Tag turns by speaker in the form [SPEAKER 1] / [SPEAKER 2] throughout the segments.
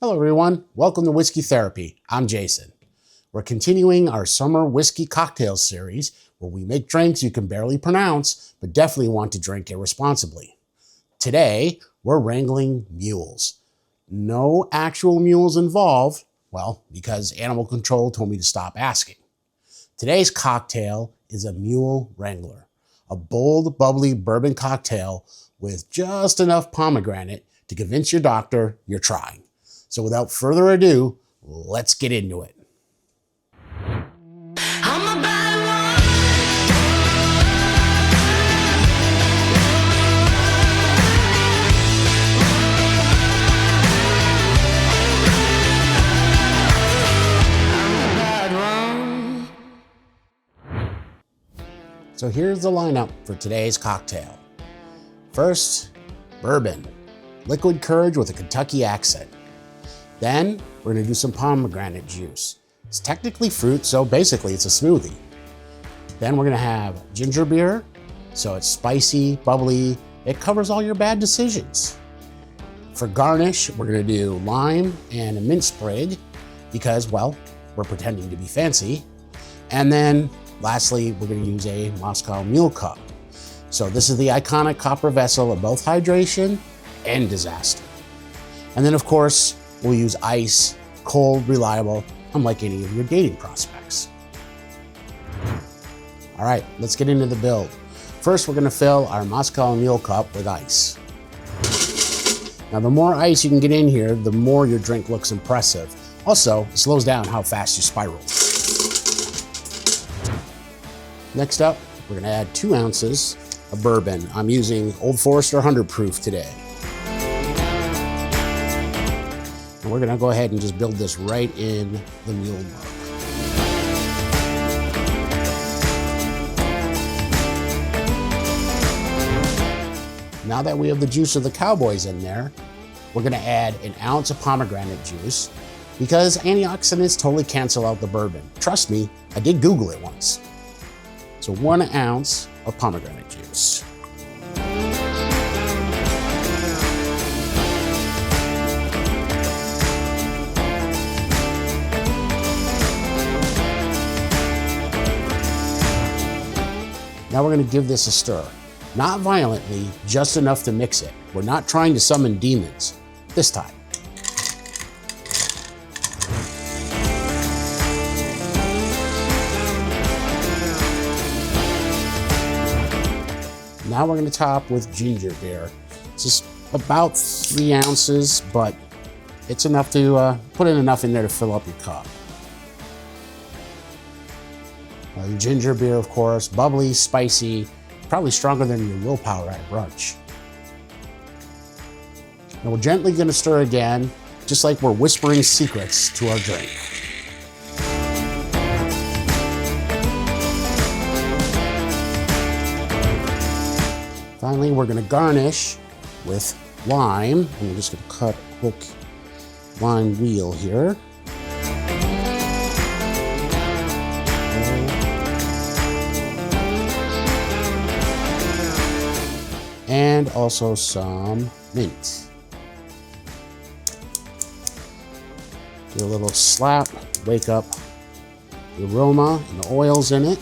[SPEAKER 1] Hello everyone, welcome to Whiskey Therapy. I'm Jason. We're continuing our summer whiskey cocktails series where we make drinks you can barely pronounce, but definitely want to drink irresponsibly. Today, we're wrangling mules. No actual mules involved, well, because animal control told me to stop asking. Today's cocktail is a Mule Wrangler, a bold, bubbly bourbon cocktail with just enough pomegranate to convince your doctor you're trying. So without further ado, let's get into it. So here's the lineup for today's cocktail. First, bourbon, liquid courage with a Kentucky accent. Then we're gonna do some pomegranate juice. It's technically fruit, so basically it's a smoothie. Then we're gonna have ginger beer, so it's spicy, bubbly, it covers all your bad decisions. For garnish, we're gonna do lime and a mint sprig because, well, we're pretending to be fancy. And then lastly, we're gonna use a Moscow Mule cup. So this is the iconic copper vessel of both hydration and disaster. And then of course, we'll use ice, cold, reliable, unlike any of your dating prospects. All right, let's get into the build. First, we're gonna fill our Moscow Mule cup with ice. Now, the more ice you can get in here, the more your drink looks impressive. Also, it slows down how fast you spiral. Next up, we're gonna add 2 ounces of bourbon. I'm using Old Forester 100 proof today. And we're gonna go ahead and just build this right in the mule mug. Now that we have the juice of the cowboys in there, we're gonna add an ounce of pomegranate juice because antioxidants totally cancel out the bourbon. Trust me, I did Google it once. So 1 ounce of pomegranate juice. Now we're gonna give this a stir. Not violently, just enough to mix it. We're not trying to summon demons this time. Now we're gonna top with ginger beer. It's just about 3 ounces, but it's enough to put in enough in there to fill up your cup. Ginger beer, of course, bubbly, spicy, probably stronger than your willpower at brunch. Now we're gently gonna stir again, just like we're whispering secrets to our drink. Finally, we're gonna garnish with lime. And we're just gonna cut a quick lime wheel here. And also some mint. Do a little slap, wake up the aroma and the oils in it.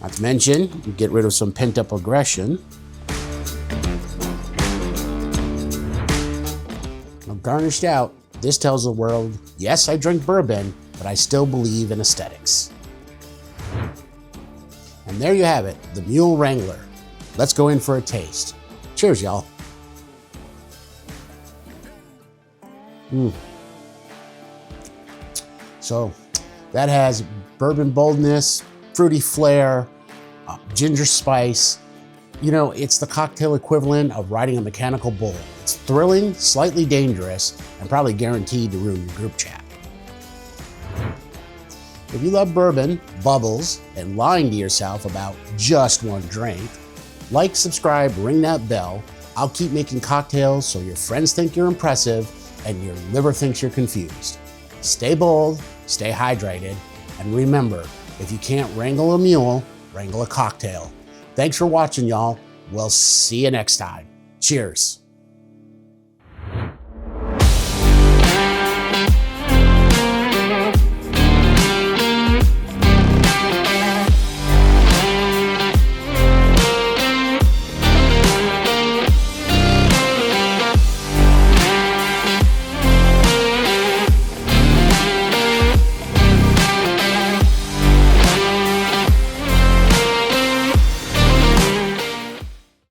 [SPEAKER 1] Not to mention, you get rid of some pent up aggression. Now, garnished out, this tells the world, yes, I drink bourbon, but I still believe in aesthetics. And there you have it, the Mule Wrangler. Let's go in for a taste. Cheers, y'all. So that has bourbon boldness, fruity flair, ginger spice. You know, it's the cocktail equivalent of riding a mechanical bull. It's thrilling, slightly dangerous, and probably guaranteed to ruin your group chat. If you love bourbon, bubbles, and lying to yourself about just one drink, like, subscribe, ring that bell. I'll keep making cocktails so your friends think you're impressive and your liver thinks you're confused. Stay bold, stay hydrated, and remember, if you can't wrangle a mule, wrangle a cocktail. Thanks for watching, y'all. We'll see you next time. Cheers.